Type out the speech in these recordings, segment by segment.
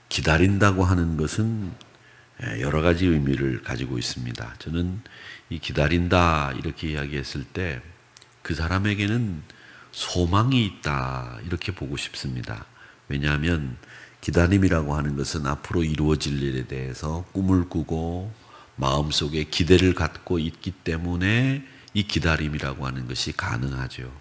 기다린다고 하는 것은 여러 가지 의미를 가지고 있습니다. 저는 이 기다린다 이렇게 이야기했을 때 그 사람에게는 소망이 있다 이렇게 보고 싶습니다. 왜냐하면 기다림이라고 하는 것은 앞으로 이루어질 일에 대해서 꿈을 꾸고 마음속에 기대를 갖고 있기 때문에 이 기다림이라고 하는 것이 가능하죠.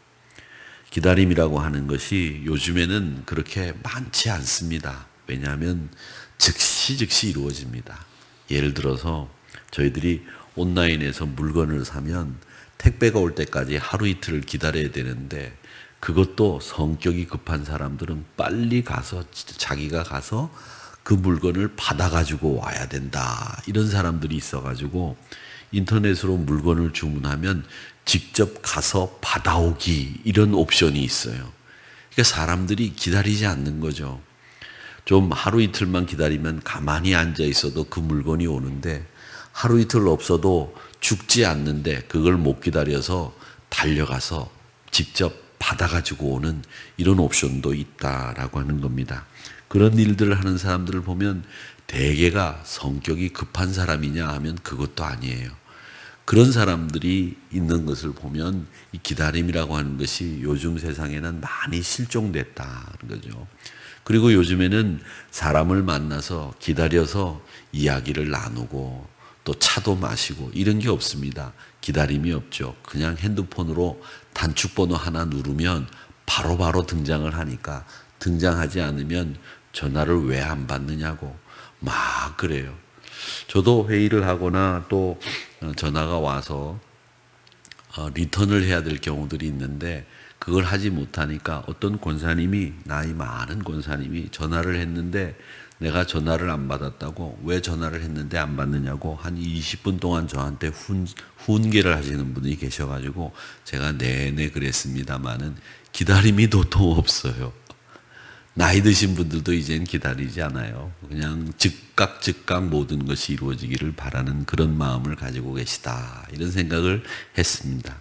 기다림이라고 하는 것이 요즘에는 그렇게 많지 않습니다. 왜냐하면 즉시 이루어집니다. 예를 들어서 저희들이 온라인에서 물건을 사면 택배가 올 때까지 하루 이틀을 기다려야 되는데, 그것도 성격이 급한 사람들은 빨리 가서 자기가 가서 그 물건을 받아가지고 와야 된다, 이런 사람들이 있어가지고 인터넷으로 물건을 주문하면 직접 가서 받아오기, 이런 옵션이 있어요. 그러니까 사람들이 기다리지 않는 거죠. 좀 하루 이틀만 기다리면 가만히 앉아 있어도 그 물건이 오는데, 하루 이틀 없어도 죽지 않는데 그걸 못 기다려서 달려가서 직접 받아가지고 오는 이런 옵션도 있다라고 하는 겁니다. 그런 일들을 하는 사람들을 보면 대개가 성격이 급한 사람이냐 하면 그것도 아니에요. 그런 사람들이 있는 것을 보면 이 기다림이라고 하는 것이 요즘 세상에는 많이 실종됐다는 거죠. 그리고 요즘에는 사람을 만나서 기다려서 이야기를 나누고 또 차도 마시고 이런 게 없습니다. 기다림이 없죠. 그냥 핸드폰으로 단축번호 하나 누르면 바로바로 등장을 하니까, 등장하지 않으면 전화를 왜 안 받느냐고 막 그래요. 저도 회의를 하거나 또 전화가 와서 리턴을 해야 될 경우들이 있는데, 그걸 하지 못하니까 어떤 권사님이, 나이 많은 권사님이 전화를 했는데 내가 전화를 안 받았다고, 왜 전화를 했는데 안 받느냐고 한 20분 동안 저한테 훈계를 하시는 분이 계셔가지고 제가 내내 그랬습니다마는 기다림이 도통 없어요. 나이 드신 분들도 이젠 기다리지 않아요. 그냥 즉각 모든 것이 이루어지기를 바라는 그런 마음을 가지고 계시다, 이런 생각을 했습니다.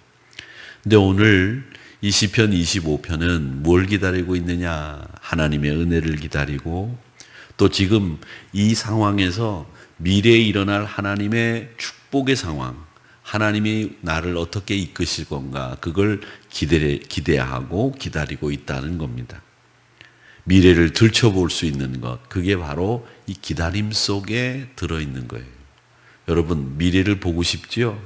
근데 오늘 이 시편 25편은 뭘 기다리고 있느냐? 하나님의 은혜를 기다리고, 또 지금 이 상황에서 미래에 일어날 하나님의 축복의 상황, 하나님이 나를 어떻게 이끄실 건가, 그걸 기대하고 기다리고 있다는 겁니다. 미래를 들춰볼 수 있는 것, 그게 바로 이 기다림 속에 들어있는 거예요. 여러분, 미래를 보고 싶지요?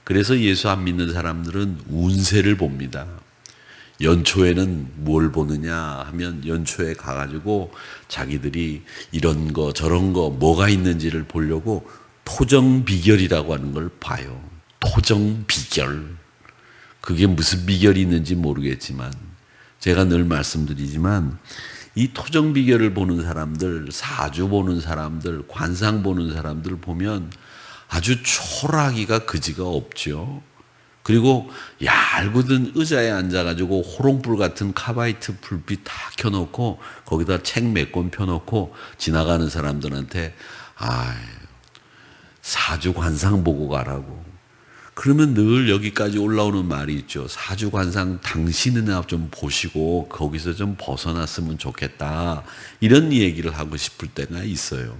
그래서 예수 안 믿는 사람들은 운세를 봅니다. 연초에는 뭘 보느냐 하면 연초에 가가지고 자기들이 이런 거 저런 거 뭐가 있는지를 보려고 토정비결이라고 하는 걸 봐요. 토정비결. 그게 무슨 비결이 있는지 모르겠지만, 제가 늘 말씀드리지만 이 토정비결을 보는 사람들, 사주 보는 사람들, 관상 보는 사람들 보면 아주 초라하기가 그지가 없죠. 그리고 얇은 의자에 앉아가지고 호롱불 같은 카바이트 불빛 다 켜놓고 거기다 책 몇 권 펴놓고 지나가는 사람들한테 사주 관상 보고 가라고. 그러면 늘 여기까지 올라오는 말이 있죠. 사주 관상 당신이나 좀 보시고 거기서 좀 벗어났으면 좋겠다, 이런 얘기를 하고 싶을 때가 있어요.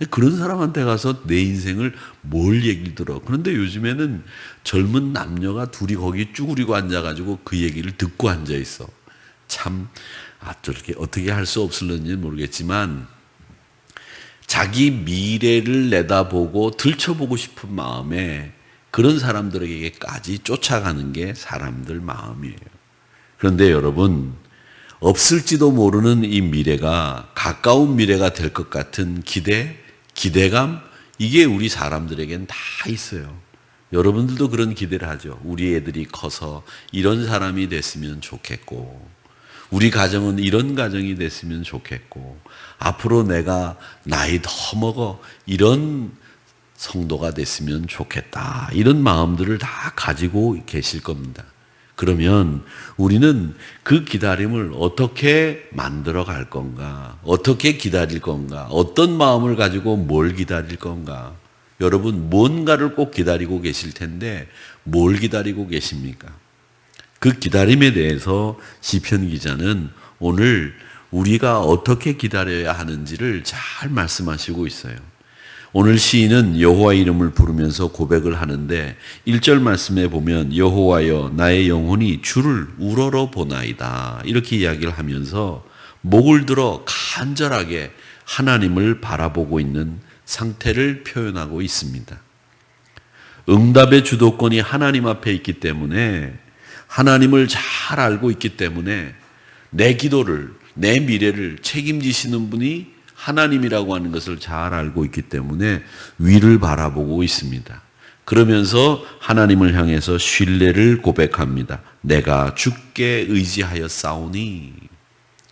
그런 사람한테 가서 내 인생을 뭘 얘기를 들어. 그런데 요즘에는 젊은 남녀가 둘이 거기 쭈그리고 앉아가지고 그 얘기를 듣고 앉아있어. 참 저렇게 어떻게 할 수 없을는지 모르겠지만 자기 미래를 내다보고 들춰보고 싶은 마음에 그런 사람들에게까지 쫓아가는 게 사람들 마음이에요. 그런데 여러분, 없을지도 모르는 이 미래가 가까운 미래가 될 것 같은 기대감, 이게 우리 사람들에겐 다 있어요. 여러분들도 그런 기대를 하죠. 우리 애들이 커서 이런 사람이 됐으면 좋겠고, 우리 가정은 이런 가정이 됐으면 좋겠고, 앞으로 내가 나이 더 먹어 이런 성도가 됐으면 좋겠다, 이런 마음들을 다 가지고 계실 겁니다. 그러면 우리는 그 기다림을 어떻게 만들어 갈 건가? 어떻게 기다릴 건가? 어떤 마음을 가지고 뭘 기다릴 건가? 여러분, 뭔가를 꼭 기다리고 계실 텐데 뭘 기다리고 계십니까? 그 기다림에 대해서 시편 기자는 오늘 우리가 어떻게 기다려야 하는지를 잘 말씀하시고 있어요. 오늘 시인은 여호와의 이름을 부르면서 고백을 하는데 1절 말씀에 보면 여호와여 나의 영혼이 주를 우러러 보나이다 이렇게 이야기를 하면서 목을 들어 간절하게 하나님을 바라보고 있는 상태를 표현하고 있습니다. 응답의 주도권이 하나님 앞에 있기 때문에 하나님을 잘 알고 있기 때문에 내 기도를 내 미래를 책임지시는 분이 하나님이라고 하는 것을 잘 알고 있기 때문에 위를 바라보고 있습니다. 그러면서 하나님을 향해서 신뢰를 고백합니다. 내가 주께 의지하여 싸우니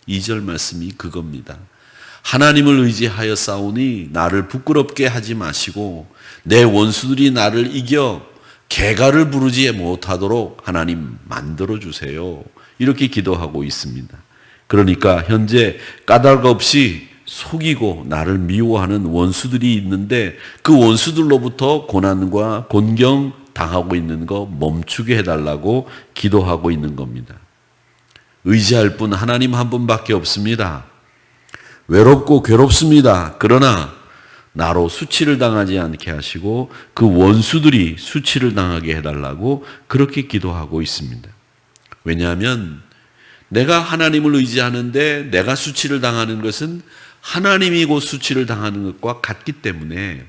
2절 말씀이 그겁니다. 하나님을 의지하여 싸우니 나를 부끄럽게 하지 마시고 내 원수들이 나를 이겨 개가를 부르지 못하도록 하나님 만들어 주세요. 이렇게 기도하고 있습니다. 그러니까 현재 까닭 없이 속이고 나를 미워하는 원수들이 있는데 그 원수들로부터 고난과 곤경 당하고 있는 거 멈추게 해달라고 기도하고 있는 겁니다. 의지할 분 하나님 한 분밖에 없습니다. 외롭고 괴롭습니다. 그러나 나로 수치를 당하지 않게 하시고 그 원수들이 수치를 당하게 해달라고 그렇게 기도하고 있습니다. 왜냐하면 내가 하나님을 의지하는데 내가 수치를 당하는 것은 하나님이 곧 수치를 당하는 것과 같기 때문에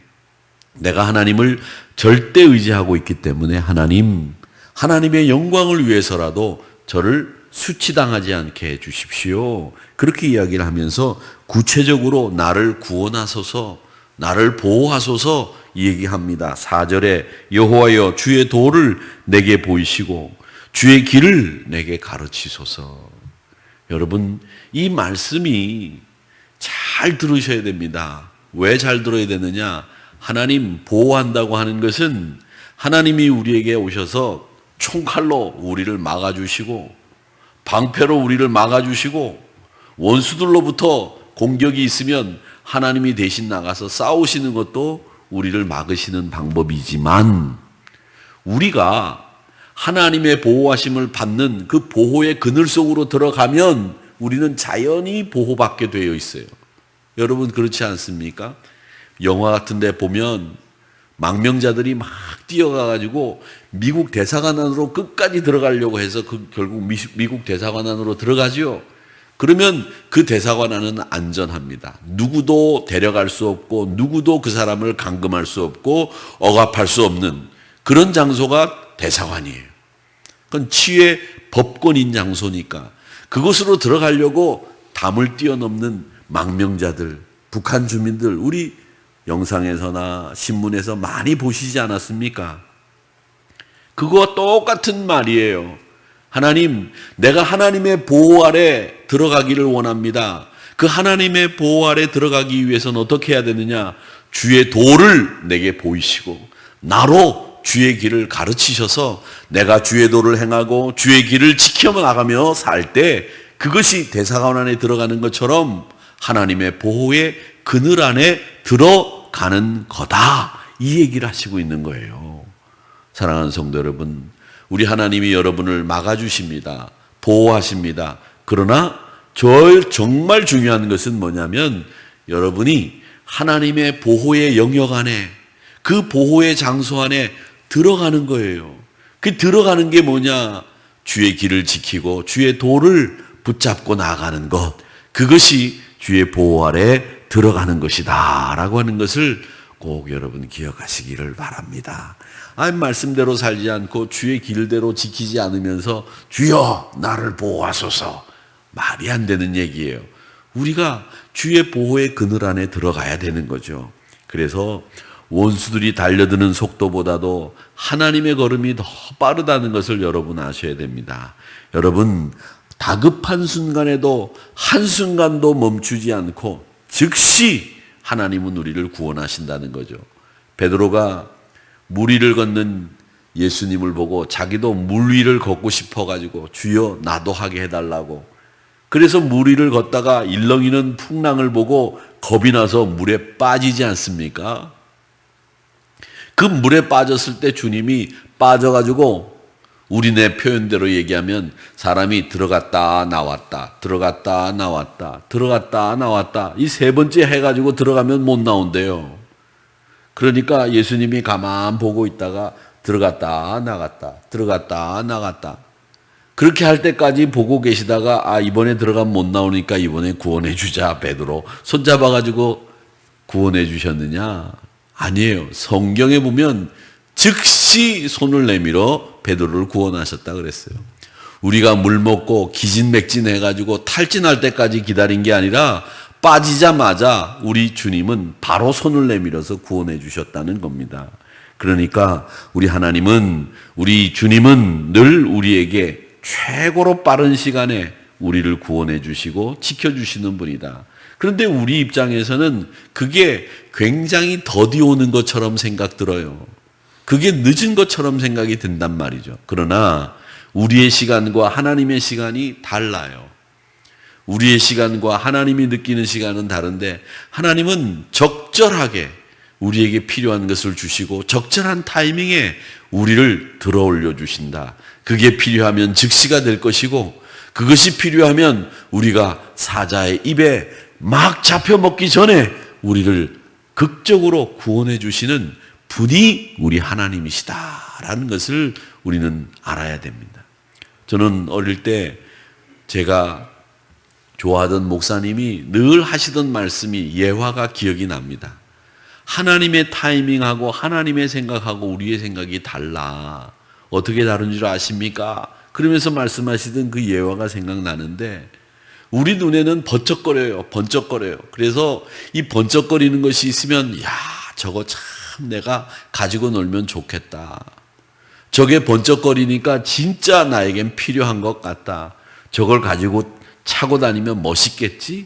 내가 하나님을 절대 의지하고 있기 때문에 하나님의 영광을 위해서라도 저를 수치당하지 않게 해 주십시오. 그렇게 이야기를 하면서 구체적으로 나를 구원하소서, 나를 보호하소서 얘기합니다. 4절에 여호와여 주의 도를 내게 보이시고 주의 길을 내게 가르치소서. 여러분 이 말씀이 잘 들으셔야 됩니다. 왜 잘 들어야 되느냐? 하나님 보호한다고 하는 것은 하나님이 우리에게 오셔서 총칼로 우리를 막아주시고 방패로 우리를 막아주시고 원수들로부터 공격이 있으면 하나님이 대신 나가서 싸우시는 것도 우리를 막으시는 방법이지만 우리가 하나님의 보호하심을 받는 그 보호의 그늘 속으로 들어가면 우리는 자연히 보호받게 되어 있어요. 여러분 그렇지 않습니까? 영화 같은 데 보면 망명자들이 막 뛰어가가지고 미국 대사관 안으로 끝까지 들어가려고 해서 결국 미국 대사관 안으로 들어가죠. 그러면 그 대사관 안은 안전합니다. 누구도 데려갈 수 없고 누구도 그 사람을 감금할 수 없고 억압할 수 없는 그런 장소가 대사관이에요. 그건 치유의 법권인 장소니까 그곳으로 들어가려고 담을 뛰어넘는 망명자들, 북한 주민들 우리 영상에서나 신문에서 많이 보시지 않았습니까? 그거와 똑같은 말이에요. 하나님, 내가 하나님의 보호 아래 들어가기를 원합니다. 그 하나님의 보호 아래 들어가기 위해서는 어떻게 해야 되느냐? 주의 도를 내게 보이시고 나로 주의 길을 가르치셔서 내가 주의 도를 행하고 주의 길을 지켜 나가며 살 때 그것이 대사관 안에 들어가는 것처럼 하나님의 보호의 그늘 안에 들어가는 거다. 이 얘기를 하시고 있는 거예요. 사랑하는 성도 여러분, 우리 하나님이 여러분을 막아주십니다. 보호하십니다. 그러나 정말 중요한 것은 뭐냐면 여러분이 하나님의 보호의 영역 안에 그 보호의 장소 안에 들어가는 거예요. 그 들어가는 게 뭐냐? 주의 길을 지키고 주의 도를 붙잡고 나가는 것. 그것이 주의 보호 아래 들어가는 것이다 라고 하는 것을 꼭 여러분 기억하시기를 바랍니다. 말씀대로 살지 않고 주의 길대로 지키지 않으면서 주여 나를 보호하소서, 말이 안 되는 얘기예요. 우리가 주의 보호의 그늘 안에 들어가야 되는 거죠. 그래서 원수들이 달려드는 속도보다도 하나님의 걸음이 더 빠르다는 것을 여러분 아셔야 됩니다. 여러분 다급한 순간에도 한순간도 멈추지 않고 즉시 하나님은 우리를 구원하신다는 거죠. 베드로가 물 위를 걷는 예수님을 보고 자기도 물 위를 걷고 싶어가지고 주여 나도 하게 해달라고. 그래서 물 위를 걷다가 일렁이는 풍랑을 보고 겁이 나서 물에 빠지지 않습니까? 그 물에 빠졌을 때 주님이 빠져가지고 우리네 표현대로 얘기하면 사람이 들어갔다 나왔다, 들어갔다 나왔다, 들어갔다 나왔다, 이 세 번째 해가지고 들어가면 못 나온대요. 그러니까 예수님이 가만 보고 있다가 들어갔다 나갔다, 들어갔다 나갔다, 그렇게 할 때까지 보고 계시다가 이번에 들어가면 못 나오니까 이번에 구원해 주자, 베드로 손잡아가지고 구원해 주셨느냐? 아니에요. 성경에 보면 즉시 손을 내밀어 베드로를 구원하셨다 그랬어요. 우리가 물 먹고 기진맥진 해가지고 탈진할 때까지 기다린 게 아니라 빠지자마자 우리 주님은 바로 손을 내밀어서 구원해 주셨다는 겁니다. 그러니까 우리 하나님은, 우리 주님은 늘 우리에게 최고로 빠른 시간에 우리를 구원해 주시고 지켜주시는 분이다. 그런데 우리 입장에서는 그게 굉장히 더디 오는 것처럼 생각 들어요. 그게 늦은 것처럼 생각이 든단 말이죠. 그러나 우리의 시간과 하나님의 시간이 달라요. 우리의 시간과 하나님이 느끼는 시간은 다른데, 하나님은 적절하게 우리에게 필요한 것을 주시고 적절한 타이밍에 우리를 들어 올려 주신다. 그게 필요하면 즉시가 될 것이고, 그것이 필요하면 우리가 사자의 입에 막 잡혀 먹기 전에 우리를 극적으로 구원해 주시는 분이 우리 하나님이시다라는 것을 우리는 알아야 됩니다. 저는 어릴 때 제가 좋아하던 목사님이 늘 하시던 말씀이 예화가 기억이 납니다. 하나님의 타이밍하고 하나님의 생각하고 우리의 생각이 달라. 어떻게 다른 줄 아십니까? 그러면서 말씀하시던 그 예화가 생각나는데, 우리 눈에는 번쩍거려요. 번쩍거려요. 그래서 이 번쩍거리는 것이 있으면, 야, 저거 참 내가 가지고 놀면 좋겠다. 저게 번쩍거리니까 진짜 나에겐 필요한 것 같다. 저걸 가지고 차고 다니면 멋있겠지?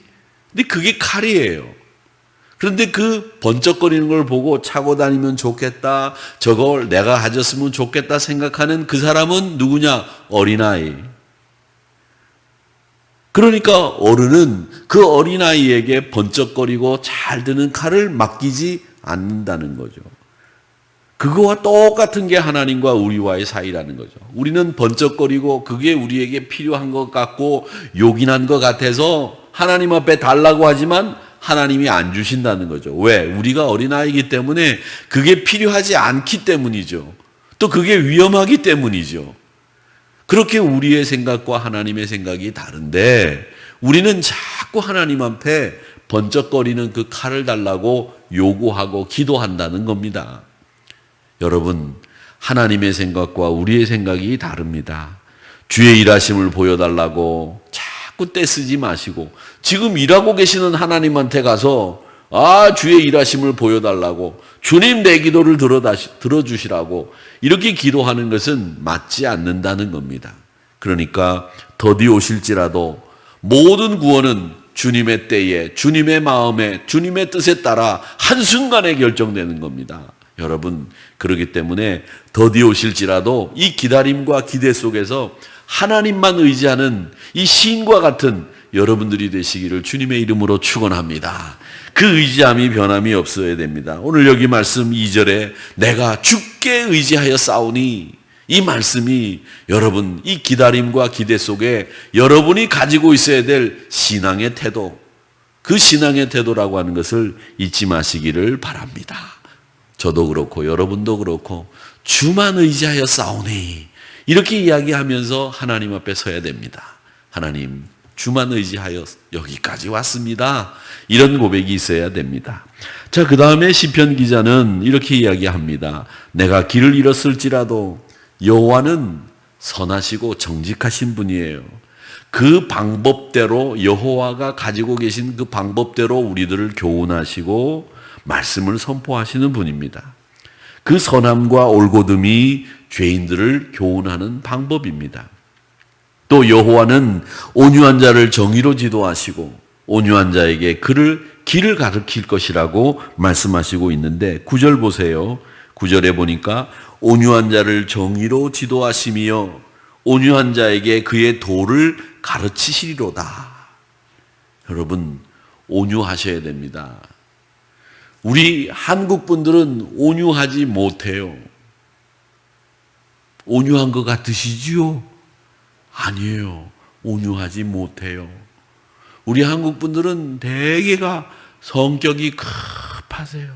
근데 그게 칼이에요. 그런데 그 번쩍거리는 걸 보고 차고 다니면 좋겠다, 저걸 내가 가졌으면 좋겠다 생각하는 그 사람은 누구냐? 어린아이. 그러니까 어른은 그 어린아이에게 번쩍거리고 잘 드는 칼을 맡기지 않는다는 거죠. 그거와 똑같은 게 하나님과 우리와의 사이라는 거죠. 우리는 번쩍거리고 그게 우리에게 필요한 것 같고 요긴한 것 같아서 하나님 앞에 달라고 하지만 하나님이 안 주신다는 거죠. 왜? 우리가 어린아이기 때문에, 그게 필요하지 않기 때문이죠. 또 그게 위험하기 때문이죠. 그렇게 우리의 생각과 하나님의 생각이 다른데, 우리는 자꾸 하나님 앞에 번쩍거리는 그 칼을 달라고 요구하고 기도한다는 겁니다. 여러분, 하나님의 생각과 우리의 생각이 다릅니다. 주의 일하심을 보여달라고 자꾸 떼쓰지 마시고, 지금 일하고 계시는 하나님한테 가서 주의 일하심을 보여달라고, 주님 내 기도를 들어주시라고 이렇게 기도하는 것은 맞지 않는다는 겁니다. 그러니까 더디 오실지라도 모든 구원은 주님의 때에, 주님의 마음에, 주님의 뜻에 따라 한순간에 결정되는 겁니다. 여러분, 그렇기 때문에 더디 오실지라도 이 기다림과 기대 속에서 하나님만 의지하는 이 시인과 같은 여러분들이 되시기를 주님의 이름으로 축원합니다. 그 의지함이 변함이 없어야 됩니다. 오늘 여기 말씀 2절에 내가 주께 의지하여 싸우니, 이 말씀이 여러분, 이 기다림과 기대 속에 여러분이 가지고 있어야 될 신앙의 태도, 그 신앙의 태도라고 하는 것을 잊지 마시기를 바랍니다. 저도 그렇고 여러분도 그렇고 주만 의지하여 싸우니, 이렇게 이야기하면서 하나님 앞에 서야 됩니다. 하나님, 주만 의지하여 여기까지 왔습니다. 이런 고백이 있어야 됩니다. 자, 그 다음에 시편 기자는 이렇게 이야기합니다. 내가 길을 잃었을지라도 여호와는 선하시고 정직하신 분이에요. 그 방법대로, 여호와가 가지고 계신 그 방법대로 우리들을 교훈하시고 말씀을 선포하시는 분입니다. 그 선함과 올곧음이 죄인들을 교훈하는 방법입니다. 또 여호와는 온유한 자를 정의로 지도하시고 온유한 자에게 길을 가르칠 것이라고 말씀하시고 있는데, 9절 보세요. 9절에 보니까 온유한 자를 정의로 지도하시며 온유한 자에게 그의 도를 가르치시리로다. 여러분, 온유하셔야 됩니다. 우리 한국 분들은 온유하지 못해요. 온유한 것 같으시지요? 아니에요. 온유하지 못해요. 우리 한국 분들은 대개가 성격이 급하세요.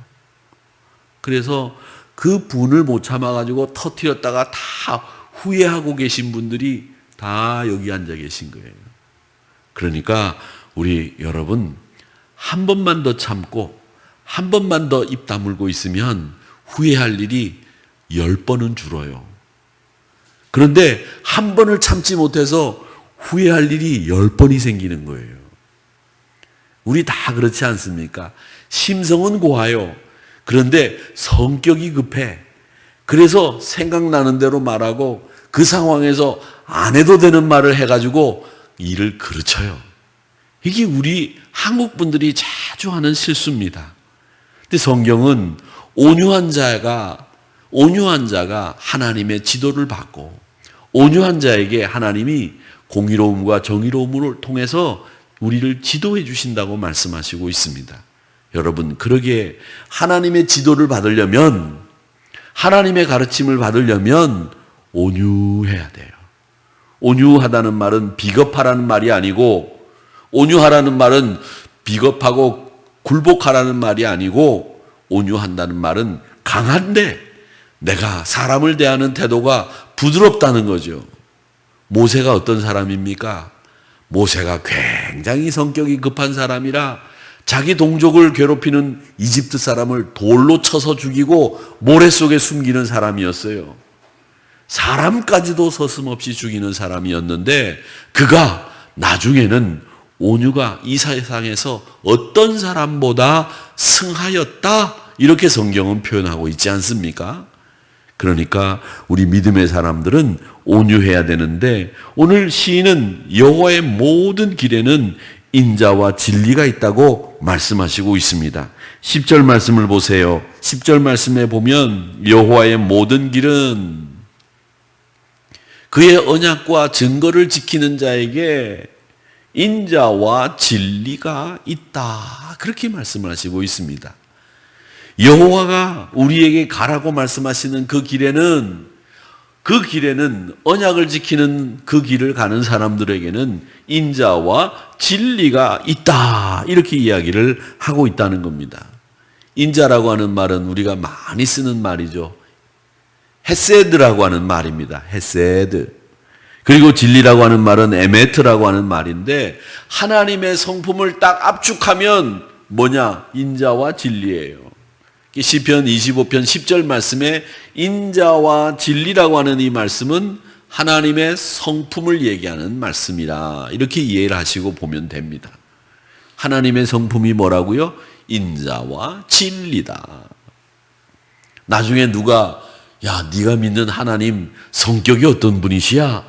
그래서 그 분을 못 참아가지고 터뜨렸다가 다 후회하고 계신 분들이 다 여기 앉아 계신 거예요. 그러니까 우리 여러분, 한 번만 더 참고 한 번만 더 입 다물고 있으면 후회할 일이 10번은 줄어요. 그런데 한 번을 참지 못해서 후회할 일이 10번이 생기는 거예요. 우리 다 그렇지 않습니까? 심성은 고와요. 그런데 성격이 급해. 그래서 생각나는 대로 말하고 그 상황에서 안 해도 되는 말을 해가지고 일을 그르쳐요. 이게 우리 한국 분들이 자주 하는 실수입니다. 근데 성경은 온유한 자가 하나님의 지도를 받고 온유한 자에게 하나님이 공의로움과 정의로움을 통해서 우리를 지도해 주신다고 말씀하시고 있습니다. 여러분, 그러기에 하나님의 지도를 받으려면, 하나님의 가르침을 받으려면 온유해야 돼요. 온유하다는 말은 비겁하라는 말이 아니고, 온유하라는 말은 비겁하고 굴복하라는 말이 아니고, 온유한다는 말은 강한데 내가 사람을 대하는 태도가 부드럽다는 거죠. 모세가 어떤 사람입니까? 모세가 굉장히 성격이 급한 사람이라 자기 동족을 괴롭히는 이집트 사람을 돌로 쳐서 죽이고 모래 속에 숨기는 사람이었어요. 사람까지도 서슴없이 죽이는 사람이었는데 그가 나중에는 온유가 이 세상에서 어떤 사람보다 승하였다, 이렇게 성경은 표현하고 있지 않습니까? 그러니까 우리 믿음의 사람들은 온유해야 되는데, 오늘 시인은 여호와의 모든 길에는 인자와 진리가 있다고 말씀하시고 있습니다. 10절 말씀을 보세요. 10절 말씀에 보면 여호와의 모든 길은 그의 언약과 증거를 지키는 자에게 인자와 진리가 있다, 그렇게 말씀을 하시고 있습니다. 여호와가 우리에게 가라고 말씀하시는 그 길에는 언약을 지키는 그 길을 가는 사람들에게는 인자와 진리가 있다, 이렇게 이야기를 하고 있다는 겁니다. 인자라고 하는 말은 우리가 많이 쓰는 말이죠. 헤세드라고 하는 말입니다. 헤세드. 그리고 진리라고 하는 말은 에메트라고 하는 말인데, 하나님의 성품을 딱 압축하면 뭐냐? 인자와 진리예요. 시편 25편 10절 말씀에 인자와 진리라고 하는 이 말씀은 하나님의 성품을 얘기하는 말씀이라, 이렇게 이해를 하시고 보면 됩니다. 하나님의 성품이 뭐라고요? 인자와 진리다. 나중에 누가 야, 네가 믿는 하나님 성격이 어떤 분이시냐?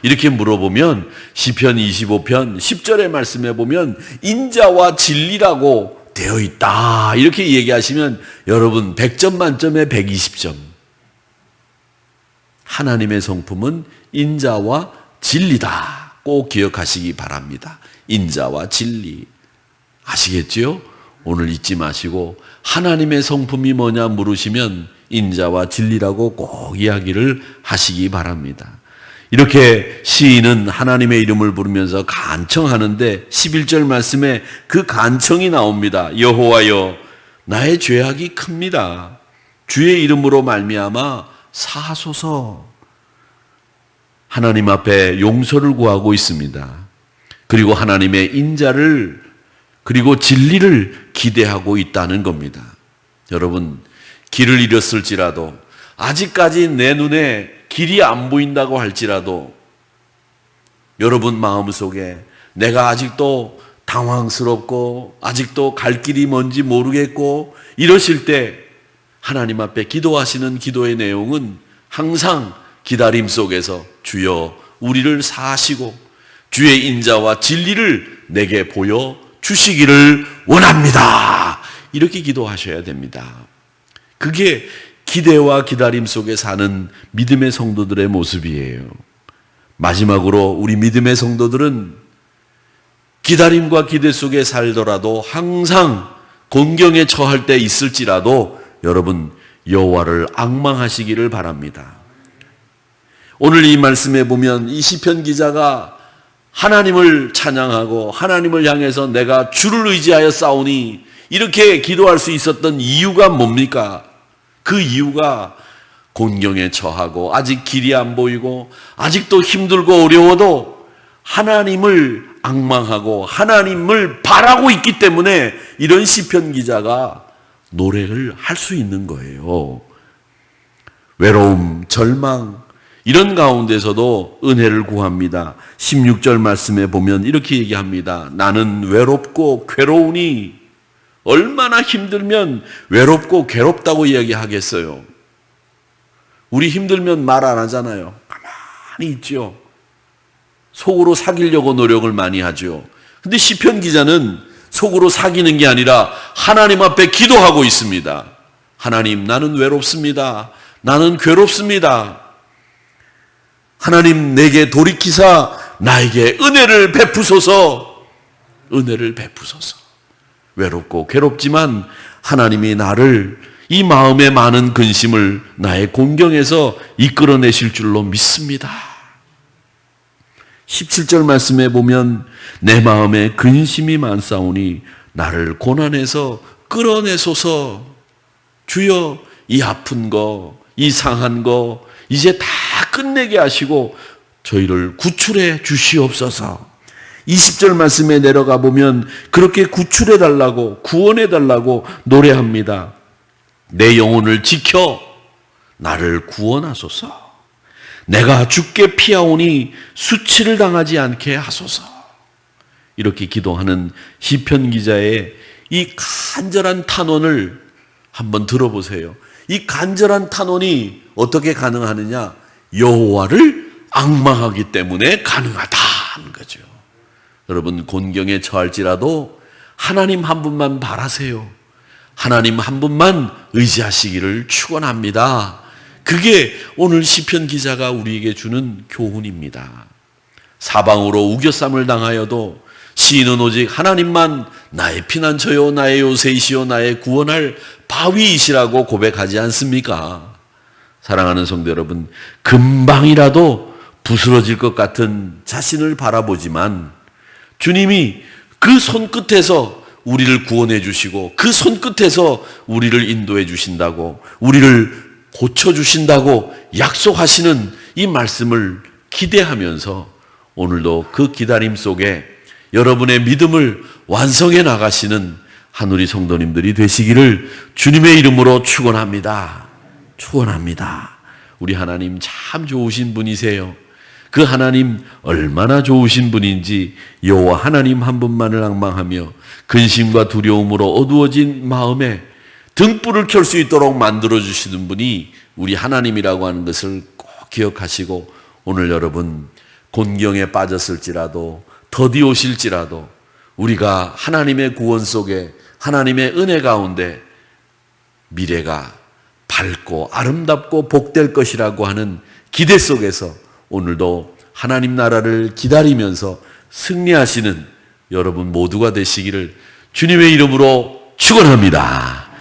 이렇게 물어보면 시편 25편 10절의 말씀에 보면 인자와 진리라고 되어 있다, 이렇게 얘기하시면 여러분 100점 만점에 120점. 하나님의 성품은 인자와 진리다, 꼭 기억하시기 바랍니다. 인자와 진리. 아시겠지요? 오늘 잊지 마시고 하나님의 성품이 뭐냐 물으시면 인자와 진리라고 꼭 이야기를 하시기 바랍니다. 이렇게 시인은 하나님의 이름을 부르면서 간청하는데 11절 말씀에 그 간청이 나옵니다. 여호와여, 나의 죄악이 큽니다. 주의 이름으로 말미암아 사하소서. 하나님 앞에 용서를 구하고 있습니다. 그리고 하나님의 인자를, 그리고 진리를 기대하고 있다는 겁니다. 여러분, 길을 잃었을지라도, 아직까지 내 눈에 길이 안 보인다고 할지라도, 여러분 마음속에 내가 아직도 당황스럽고 아직도 갈 길이 뭔지 모르겠고 이러실 때 하나님 앞에 기도하시는 기도의 내용은 항상 기다림 속에서 주여 우리를 사하시고 주의 인자와 진리를 내게 보여 주시기를 원합니다, 이렇게 기도하셔야 됩니다. 그게 기대와 기다림 속에 사는 믿음의 성도들의 모습이에요. 마지막으로 우리 믿음의 성도들은 기다림과 기대 속에 살더라도 항상 곤경에 처할 때 있을지라도 여러분 여호와를 앙망하시기를 바랍니다. 오늘 이 말씀에 보면 이 시편 기자가 하나님을 찬양하고 하나님을 향해서 내가 주를 의지하여 싸우니 이렇게 기도할 수 있었던 이유가 뭡니까? 그 이유가 곤경에 처하고 아직 길이 안 보이고 아직도 힘들고 어려워도 하나님을 앙망하고 하나님을 바라고 있기 때문에 이런 시편 기자가 노래를 할 수 있는 거예요. 외로움, 절망 이런 가운데서도 은혜를 구합니다. 16절 말씀에 보면 이렇게 얘기합니다. 나는 외롭고 괴로우니 얼마나 힘들면 외롭고 괴롭다고 이야기하겠어요. 우리 힘들면 말 안 하잖아요. 가만히 있죠. 속으로 사귀려고 노력을 많이 하죠. 근데 시편 기자는 속으로 사귀는 게 아니라 하나님 앞에 기도하고 있습니다. 하나님, 나는 외롭습니다. 나는 괴롭습니다. 하나님, 내게 돌이키사 나에게 은혜를 베푸소서. 은혜를 베푸소서. 외롭고 괴롭지만 하나님이 나를 이 마음의 많은 근심을 나의 곤경에서 이끌어내실 줄로 믿습니다. 17절 말씀에 보면 내 마음에 근심이 많사오니 나를 고난에서 끌어내소서. 주여, 이 아픈 거, 이 상한 거 이제 다 끝내게 하시고 저희를 구출해 주시옵소서. 20절 말씀에 내려가 보면 그렇게 구출해 달라고 구원해 달라고 노래합니다. 내 영혼을 지켜 나를 구원하소서. 내가 죽게 피하오니 수치를 당하지 않게 하소서. 이렇게 기도하는 시편 기자의 이 간절한 탄원을 한번 들어보세요. 이 간절한 탄원이 어떻게 가능하느냐? 여호와를 앙망하기 때문에 가능하다는 거죠. 여러분, 곤경에 처할지라도 하나님 한 분만 바라세요. 하나님 한 분만 의지하시기를 축원합니다. 그게 오늘 시편 기자가 우리에게 주는 교훈입니다. 사방으로 우겨쌈을 당하여도 시인은 오직 하나님만 나의 피난처요 나의 요새이시요 나의 구원할 바위이시라고 고백하지 않습니까? 사랑하는 성도 여러분, 금방이라도 부스러질 것 같은 자신을 바라보지만 주님이 그 손끝에서 우리를 구원해 주시고 그 손끝에서 우리를 인도해 주신다고, 우리를 고쳐주신다고 약속하시는 이 말씀을 기대하면서 오늘도 그 기다림 속에 여러분의 믿음을 완성해 나가시는 하누리 성도님들이 되시기를 주님의 이름으로 축원합니다. 축원합니다. 우리 하나님 참 좋으신 분이세요. 그 하나님 얼마나 좋으신 분인지 여호와 하나님 한 분만을 앙망하며 근심과 두려움으로 어두워진 마음에 등불을 켤 수 있도록 만들어주시는 분이 우리 하나님이라고 하는 것을 꼭 기억하시고 오늘 여러분 곤경에 빠졌을지라도 더디오실지라도 우리가 하나님의 구원 속에 하나님의 은혜 가운데 미래가 밝고 아름답고 복될 것이라고 하는 기대 속에서 오늘도 하나님 나라를 기다리면서 승리하시는 여러분 모두가 되시기를 주님의 이름으로 축원합니다.